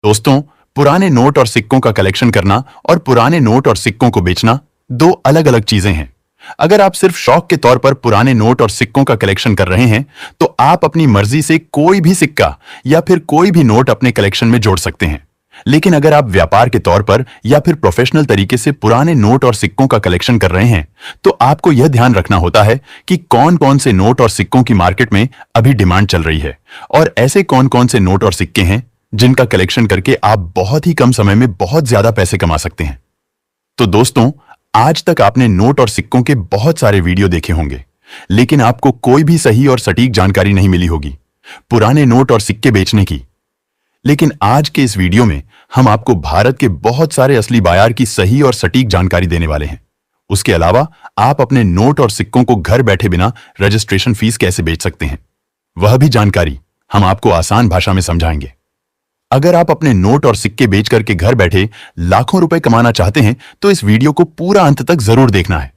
दोस्तों, पुराने नोट और सिक्कों का कलेक्शन करना और पुराने नोट और सिक्कों को बेचना दो अलग अलग चीजें हैं। अगर आप सिर्फ शौक के तौर पर पुराने नोट और सिक्कों का कलेक्शन कर रहे हैं, तो आप अपनी मर्जी से कोई भी सिक्का या फिर कोई भी नोट अपने कलेक्शन में जोड़ सकते हैं। लेकिन अगर आप व्यापार के तौर पर या फिर प्रोफेशनल तरीके से पुराने नोट और सिक्कों का कलेक्शन कर रहे हैं, तो आपको यह ध्यान रखना होता है कि कौन कौन से नोट और सिक्कों की मार्केट में अभी डिमांड चल रही है और ऐसे कौन कौन से नोट और सिक्के हैं जिनका कलेक्शन करके आप बहुत ही कम समय में बहुत ज्यादा पैसे कमा सकते हैं। तो दोस्तों, आज तक आपने नोट और सिक्कों के बहुत सारे वीडियो देखे होंगे, लेकिन आपको कोई भी सही और सटीक जानकारी नहीं मिली होगी पुराने नोट और सिक्के बेचने की। लेकिन आज के इस वीडियो में हम आपको भारत के बहुत सारे असली बाजार की सही और सटीक जानकारी देने वाले हैं। उसके अलावा आप अपने नोट और सिक्कों को घर बैठे बिना रजिस्ट्रेशन फीस कैसे बेच सकते हैं, वह भी जानकारी हम आपको आसान भाषा में समझाएंगे। अगर आप अपने नोट और सिक्के बेच करके घर बैठे लाखों रुपए कमाना चाहते हैं, तो इस वीडियो को पूरा अंत तक जरूर देखना है।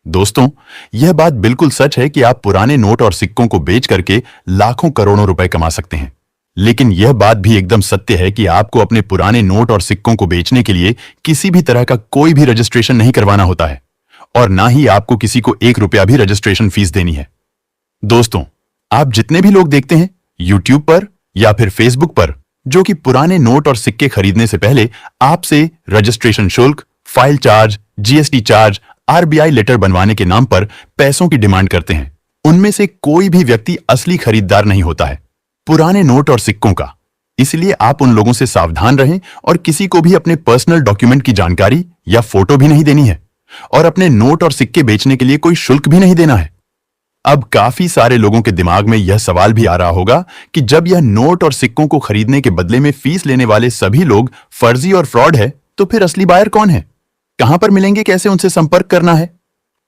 दोस्तों, यह बात बिल्कुल सच है कि आप पुराने नोट और सिक्कों को बेच करके लाखों करोड़ों रुपए कमा सकते हैं। लेकिन यह बात भी एकदम सत्य है कि आपको अपने पुराने नोट और सिक्कों को बेचने के लिए किसी भी तरह का कोई भी रजिस्ट्रेशन नहीं करवाना होता है और ना ही आपको किसी को 1 रुपया भी रजिस्ट्रेशन फीस देनी है। दोस्तों, आप जितने भी लोग देखते हैं यूट्यूब पर या फिर फेसबुक पर, जो कि पुराने नोट और सिक्के खरीदने से पहले आपसे रजिस्ट्रेशन शुल्क, file charge, GST charge, RBI letter बनवाने के नाम पर पैसों की डिमांड करते हैं, उनमें से कोई भी व्यक्ति असली खरीदार नहीं होता है पुराने नोट और सिक्कों का। इसलिए आप उन लोगों से सावधान रहें और किसी को भी अपने पर्सनल डॉक्यूमेंट की जानकारी या फोटो भी नहीं देनी है और अपने नोट और सिक्के बेचने के लिए कोई शुल्क भी नहीं देना है। अब काफी सारे लोगों के दिमाग में यह सवाल भी आ रहा होगा कि जब यह नोट और सिक्कों को खरीदने के बदले में फीस लेने वाले सभी लोग फर्जी और फ्रॉड है, तो फिर असली बायर कौन है, कहां पर मिलेंगे, कैसे उनसे संपर्क करना है?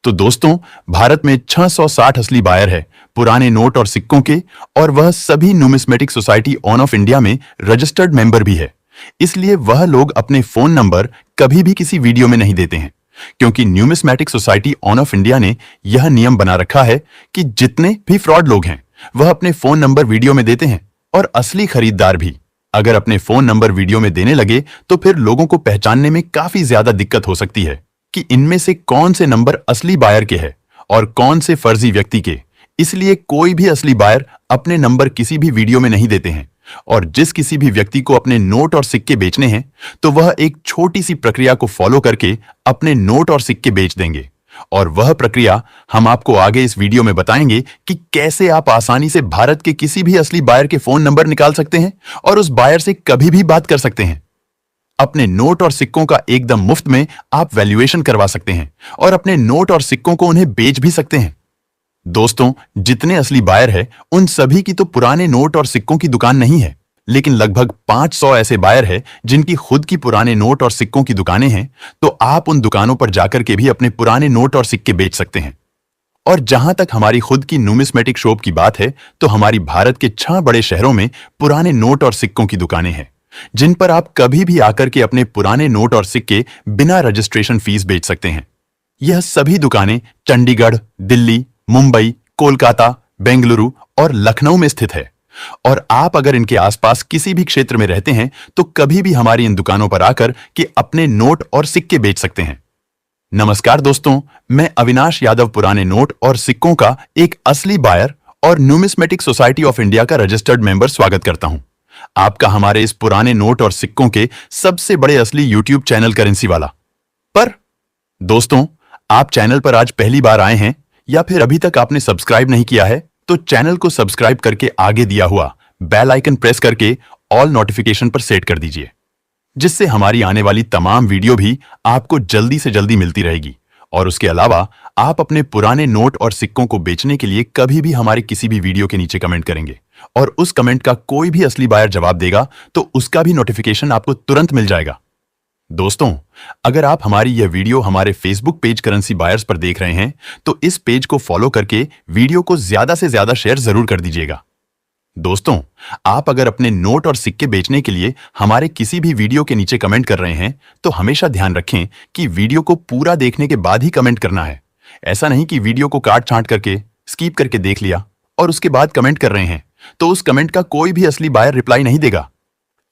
तो दोस्तों, भारत में 660 असली बायर है पुराने नोट और सिक्कों के, और वह सभी numismatic society on off India में रजिस्टर्ड मेंबर भी है। इसलिए वह लोग अपने फोन नंबर कभी भी किसी वीडियो में नहीं देते हैं, क्योंकि numismatic society on off India ने यह नियम बना रखा है कि जितने भी फ्रॉड लोग हैं वह अपने फोन नंबर वीडियो में देते हैं, और असली खरीदार भी अगर अपने फोन नंबर वीडियो में देने लगे तो फिर लोगों को पहचानने में काफी ज्यादा दिक्कत हो सकती है कि इनमें से कौन से नंबर असली बायर के हैं और कौन से फर्जी व्यक्ति के। इसलिए कोई भी असली बायर अपने नंबर किसी भी वीडियो में नहीं देते हैं, और जिस किसी भी व्यक्ति को अपने नोट और सिक्के बेचने हैं तो वह एक छोटी सी प्रक्रिया को फॉलो करके अपने नोट और सिक्के बेच देंगे, और वह प्रक्रिया हम आपको आगे इस वीडियो में बताएंगे कि कैसे आप आसानी से भारत के किसी भी असली बायर के फोन नंबर निकाल सकते हैं और उस बायर से कभी भी बात कर सकते हैं। अपने नोट और सिक्कों का एकदम मुफ्त में आप वैल्यूएशन करवा सकते हैं और अपने नोट और सिक्कों को उन्हें बेच भी सकते हैं। दोस्तों, जितने असली बायर है उन सभी की तो पुराने नोट और सिक्कों की दुकान नहीं है, लेकिन लगभग 500 ऐसे बायर है जिनकी खुद की पुराने नोट और सिक्कों की दुकानें हैं। तो आप उन दुकानों पर जाकर के भी अपने पुराने नोट और सिक्के बेच सकते हैं। और जहां तक हमारी खुद की न्यूमिस्मेटिक शॉप की बात है, तो हमारी भारत के 6 बड़े शहरों में पुराने नोट और सिक्कों की दुकानें हैं, जिन पर आप कभी भी आकर के अपने पुराने नोट और सिक्के बिना रजिस्ट्रेशन फीस बेच सकते हैं। यह सभी दुकानें चंडीगढ़, दिल्ली, मुंबई, कोलकाता, बेंगलुरु और लखनऊ में स्थित है, और आप अगर इनके आसपास किसी भी क्षेत्र में रहते हैं तो कभी भी हमारी इन दुकानों पर आकर के अपने नोट और सिक्के बेच सकते हैं। नमस्कार दोस्तों, मैं अविनाश यादव पुराने नोट और सिक्कों का एक असली बायर और न्यूमिस्मेटिक सोसाइटी ऑफ इंडिया का रजिस्टर्ड मेंबर स्वागत करता हूं आपका हमारे इस पुराने नोट और सिक्कों के सबसे बड़े असली यूट्यूब चैनल करेंसी वाला पर। दोस्तों, आप चैनल पर आज पहली बार आए हैं या फिर अभी तक आपने सब्सक्राइब नहीं किया है, तो चैनल को सब्सक्राइब करके आगे दिया हुआ बेल आइकन प्रेस करके ऑल नोटिफिकेशन पर सेट कर दीजिए, जिससे हमारी आने वाली तमाम वीडियो भी आपको जल्दी से जल्दी मिलती रहेगी। और उसके अलावा आप अपने पुराने नोट और सिक्कों को बेचने के लिए कभी भी हमारे किसी भी वीडियो के नीचे कमेंट करेंगे और उस कमेंट का कोई भी असली बायर जवाब देगा तो उसका भी नोटिफिकेशन आपको तुरंत मिल जाएगा। दोस्तों, अगर आप हमारी यह वीडियो हमारे फेसबुक पेज करेंसी बायर्स पर देख रहे हैं तो इस पेज को फॉलो करके वीडियो को ज्यादा से ज्यादा शेयर जरूर कर दीजिएगा। दोस्तों, आप अगर अपने नोट और सिक्के बेचने के लिए हमारे किसी भी वीडियो के नीचे कमेंट कर रहे हैं तो हमेशा ध्यान रखें कि वीडियो को पूरा देखने के बाद ही कमेंट करना है। ऐसा नहीं कि वीडियो को काट छांट करके स्किप करके देख लिया और उसके बाद कमेंट कर रहे हैं तो उस कमेंट का कोई भी असली बायर रिप्लाई नहीं देगा।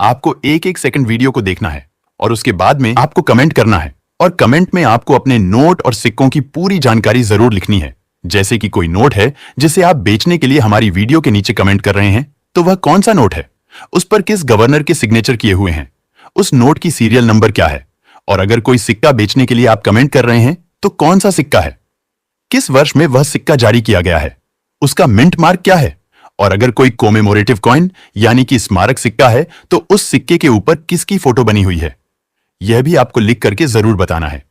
आपको एक एक सेकंड वीडियो को देखना है और उसके बाद में आपको कमेंट करना है और कमेंट में आपको अपने नोट और सिक्कों की पूरी जानकारी जरूर लिखनी है। जैसे कि कोई नोट है जिसे आप बेचने के लिए हमारी वीडियो के नीचे कमेंट कर रहे हैं, तो वह कौन सा नोट है, उस पर किस गवर्नर के सिग्नेचर किए हुए हैं, उस नोट की सीरियल नंबर क्या है, और अगर कोई सिक्का बेचने के लिए आप कमेंट कर रहे हैं तो कौन सा सिक्का है, किस वर्ष में वह सिक्का जारी किया गया है, उसका मिंट मार्क क्या है, और अगर कोई कोमेमोरेटिव कॉइन यानी कि स्मारक सिक्का है तो उस सिक्के के ऊपर किसकी फोटो बनी हुई है, यह भी आपको लिख करके जरूर बताना है।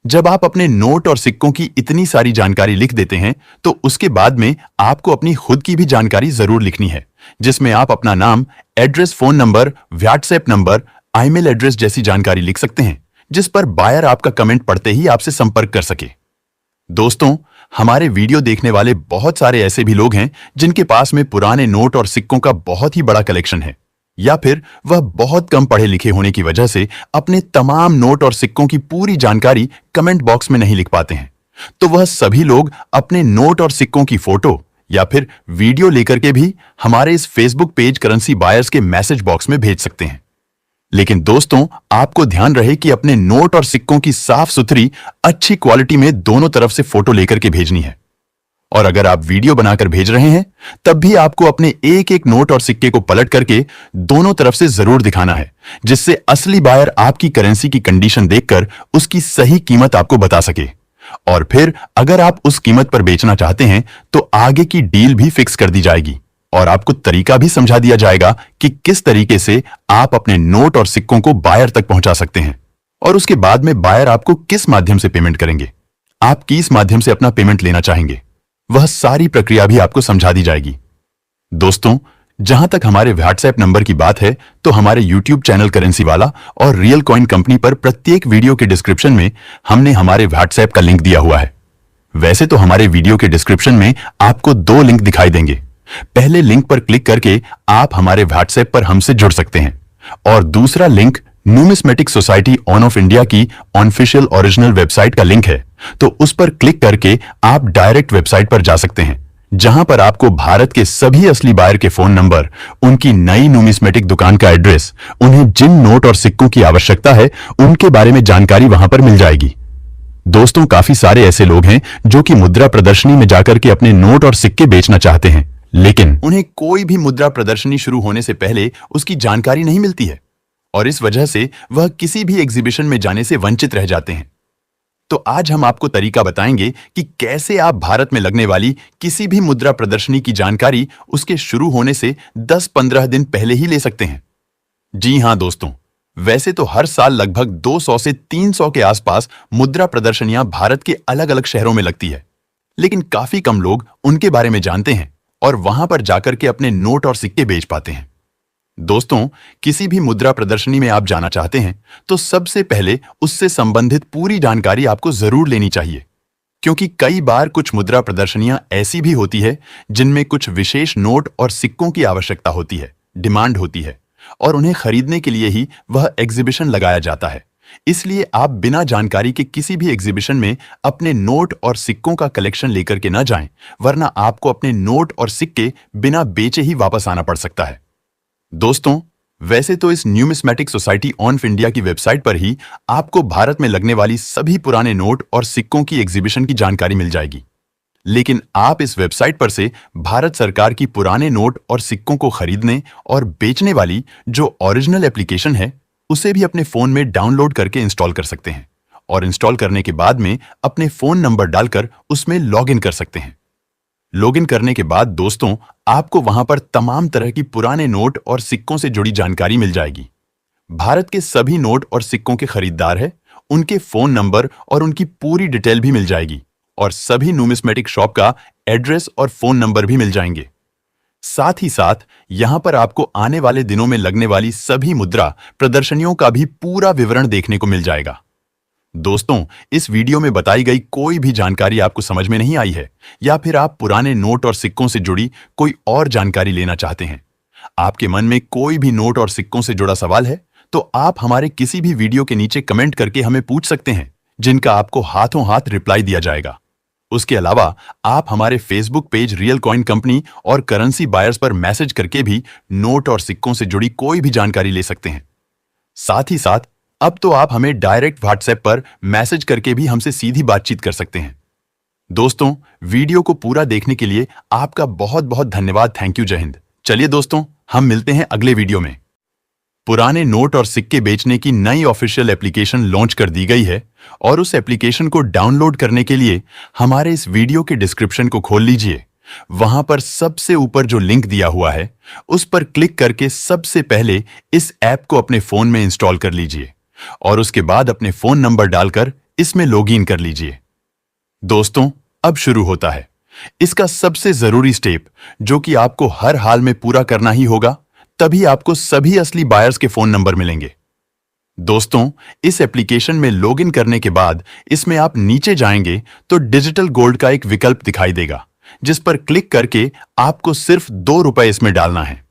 जब आप अपने नोट और सिक्कों की इतनी सारी जानकारी लिख देते हैं तो उसके बाद में आपको अपनी खुद की भी जानकारी जरूर लिखनी है, जिसमें आप अपना नाम, address, phone number, WhatsApp number, email address जैसी जानकारी लिख सकते हैं, जिस पर बायर आपका कमेंट पढ़ते ही आपसे संपर्क कर सके। दोस्तों, हमारे वीडियो देखने वाले बहुत सारे ऐसे भी लोग हैं जिनके पास में पुराने नोट और सिक्कों का बहुत ही बड़ा कलेक्शन है, या फिर वह बहुत कम पढ़े लिखे होने की वजह से अपने तमाम नोट और सिक्कों की पूरी जानकारी कमेंट बॉक्स में नहीं लिख पाते हैं। तो वह सभी लोग अपने नोट और सिक्कों की फोटो या फिर वीडियो लेकर के भी हमारे इस फेसबुक पेज करेंसी बायर्स के मैसेज बॉक्स में भेज सकते हैं। लेकिन दोस्तों, आपको ध्यान रहे कि अपने नोट और सिक्कों की साफ सुथरी अच्छी क्वालिटी में दोनों तरफ से फोटो लेकर के भेजनी है। और अगर आप वीडियो बनाकर भेज रहे हैं तब भी आपको अपने एक एक नोट और सिक्के को पलट करके दोनों तरफ से जरूर दिखाना है, जिससे असली बायर आपकी करेंसी की कंडीशन देखकर उसकी सही कीमत आपको बता सके। और फिर अगर आप उस कीमत पर बेचना चाहते हैं तो आगे की डील भी फिक्स कर दी जाएगी और आपको तरीका भी समझा दिया जाएगा कि किस तरीके से आप अपने नोट और सिक्कों को बायर तक पहुंचा सकते हैं, और उसके बाद में बायर आपको किस माध्यम से पेमेंट करेंगे, आप किस माध्यम से अपना पेमेंट लेना चाहेंगे, वह सारी प्रक्रिया भी आपको समझा दी जाएगी। दोस्तों, जहां तक हमारे व्हाट्सएप नंबर की बात है तो हमारे यूट्यूब चैनल करेंसी वाला और रियल कॉइन कंपनी पर प्रत्येक वीडियो के डिस्क्रिप्शन में हमने हमारे व्हाट्सएप का लिंक दिया हुआ है। वैसे तो हमारे वीडियो के डिस्क्रिप्शन में आपको 2 लिंक दिखाई देंगे। पहले लिंक पर क्लिक करके आप हमारे व्हाट्सएप पर हमसे जुड़ सकते हैं, और दूसरा link numismatic society on off India की ऑफिशियल ओरिजिनल वेबसाइट का लिंक है। तो उस पर क्लिक करके आप डायरेक्ट वेबसाइट पर जा सकते हैं, जहां पर आपको भारत के सभी असली बायर के फोन नंबर, उनकी नई न्यूमिस्मेटिक दुकान का एड्रेस, उन्हें जिन नोट और सिक्कों की आवश्यकता है उनके बारे में जानकारी वहां पर मिल जाएगी। दोस्तों, काफी सारे ऐसे लोग हैं जो कि मुद्रा प्रदर्शनी में जाकर के अपने नोट और सिक्के बेचना चाहते हैं, लेकिन उन्हें कोई भी मुद्रा प्रदर्शनी शुरू होने से पहले उसकी जानकारी नहीं मिलती है और इस वजह से वह किसी भी एग्जीबिशन में जाने से वंचित रह जाते हैं। तो आज हम आपको तरीका बताएंगे कि कैसे आप भारत में लगने वाली किसी भी मुद्रा प्रदर्शनी की जानकारी उसके शुरू होने से 10-15 दिन पहले ही ले सकते हैं। जी हां दोस्तों, वैसे तो हर साल लगभग 200 से 300 के आसपास मुद्रा प्रदर्शनियां भारत के अलग अलग शहरों में लगती है, लेकिन काफी कम लोग उनके बारे में जानते हैं और वहां पर जाकर के अपने नोट और सिक्के बेच पाते हैं। दोस्तों, किसी भी मुद्रा प्रदर्शनी में आप जाना चाहते हैं तो सबसे पहले उससे संबंधित पूरी जानकारी आपको जरूर लेनी चाहिए, क्योंकि कई बार कुछ मुद्रा प्रदर्शनियां ऐसी भी होती है जिनमें कुछ विशेष नोट और सिक्कों की आवश्यकता होती है, डिमांड होती है, और उन्हें खरीदने के लिए ही वह एग्जीबिशन लगाया जाता है। इसलिए आप बिना जानकारी के किसी भी एग्जीबिशन में अपने नोट और सिक्कों का कलेक्शन लेकर के न जाएं, वरना आपको अपने नोट और सिक्के बिना बेचे ही वापस आना पड़ सकता है। दोस्तों, वैसे तो इस न्यूमिस्मेटिक सोसाइटी ऑफ इंडिया की वेबसाइट पर ही आपको भारत में लगने वाली सभी पुराने नोट और सिक्कों की एग्जीबिशन की जानकारी मिल जाएगी, लेकिन आप इस वेबसाइट पर से भारत सरकार की पुराने नोट और सिक्कों को खरीदने और बेचने वाली जो ओरिजिनल एप्लीकेशन है उसे भी अपने फोन में डाउनलोड करके इंस्टॉल कर सकते हैं, और इंस्टॉल करने के बाद में अपने फोन नंबर डालकर उसमें लॉगिन कर सकते हैं। लॉगिन करने के बाद दोस्तों, आपको वहां पर तमाम तरह की पुराने नोट और सिक्कों से जुड़ी जानकारी मिल जाएगी। भारत के सभी नोट और सिक्कों के खरीदार हैं, उनके फोन नंबर और उनकी पूरी डिटेल भी मिल जाएगी, और सभी न्यूमिस्मेटिक शॉप का एड्रेस और फोन नंबर भी मिल जाएंगे। साथ ही साथ यहां पर आपको आने वाले दिनों में लगने वाली सभी मुद्रा प्रदर्शनियों का भी पूरा विवरण देखने को मिल जाएगा। दोस्तों, इस वीडियो में बताई गई कोई भी जानकारी आपको समझ में नहीं आई है, या फिर आप पुराने नोट और सिक्कों से जुड़ी कोई और जानकारी लेना चाहते हैं, आपके मन में कोई भी नोट और सिक्कों से जुड़ा सवाल है, तो आप हमारे किसी भी वीडियो के नीचे कमेंट करके हमें पूछ सकते हैं, जिनका आपको हाथों हाथ रिप्लाई दिया जाएगा। उसके अलावा आप हमारे Facebook page real coin company और करेंसी बायर्स पर मैसेज करके भी नोट और सिक्कों से जुड़ी कोई भी जानकारी ले सकते हैं। साथ ही साथ अब तो आप हमें डायरेक्ट व्हाट्सएप पर मैसेज करके भी हमसे सीधी बातचीत कर सकते हैं। दोस्तों, वीडियो को पूरा देखने के लिए आपका बहुत बहुत धन्यवाद। Thank you. जय हिंद। चलिए दोस्तों, हम मिलते हैं अगले वीडियो में। पुराने नोट और सिक्के बेचने की नई ऑफिशियल एप्लीकेशन लॉन्च कर दी गई है और उस एप्लीकेशन को डाउनलोड करने के लिए हमारे इस वीडियो के डिस्क्रिप्शन को खोल लीजिए। वहां पर सबसे ऊपर जो लिंक दिया हुआ है उस पर क्लिक करके सबसे पहले इस ऐप को अपने फोन में इंस्टॉल कर लीजिए और उसके बाद अपने फोन नंबर डालकर इसमें लॉगिन कर लीजिए। दोस्तों, अब शुरू होता है इसका सबसे जरूरी स्टेप, जो कि आपको हर हाल में पूरा करना ही होगा, तभी आपको सभी असली बायर्स के फोन नंबर मिलेंगे। दोस्तों, इस एप्लीकेशन में लॉगिन करने के बाद इसमें आप नीचे जाएंगे तो डिजिटल गोल्ड का एक विकल्प दिखाई देगा, जिस पर क्लिक करके आपको सिर्फ ₹2 इसमें डालना है।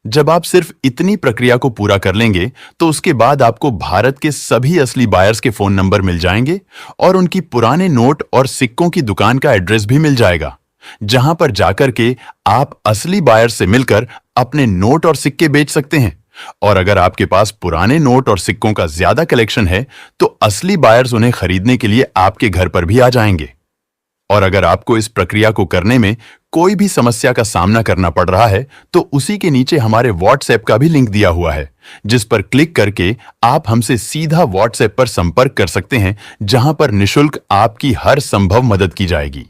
जब आप सिर्फ इतनी प्रक्रिया को पूरा कर लेंगे तो उसके बाद आपको भारत के सभी असली बायर्स के फोन नंबर मिल जाएंगे और उनकी पुराने नोट और सिक्कों की दुकान का एड्रेस भी मिल जाएगा, जहां पर जाकर के आप असली बायर से मिलकर अपने नोट और सिक्के बेच सकते हैं। और अगर आपके पास पुराने नोट और सिक्कों का ज्यादा कलेक्शन है तो असली बायर्स उन्हें खरीदने के लिए आपके घर पर भी आ जाएंगे। और अगर आपको इस प्रक्रिया को करने में कोई भी समस्या का सामना करना पड़ रहा है तो उसी के नीचे हमारे व्हाट्सएप का भी लिंक दिया हुआ है, जिस पर क्लिक करके आप हमसे सीधा व्हाट्सएप पर संपर्क कर सकते हैं, जहां पर निशुल्क आपकी हर संभव मदद की जाएगी।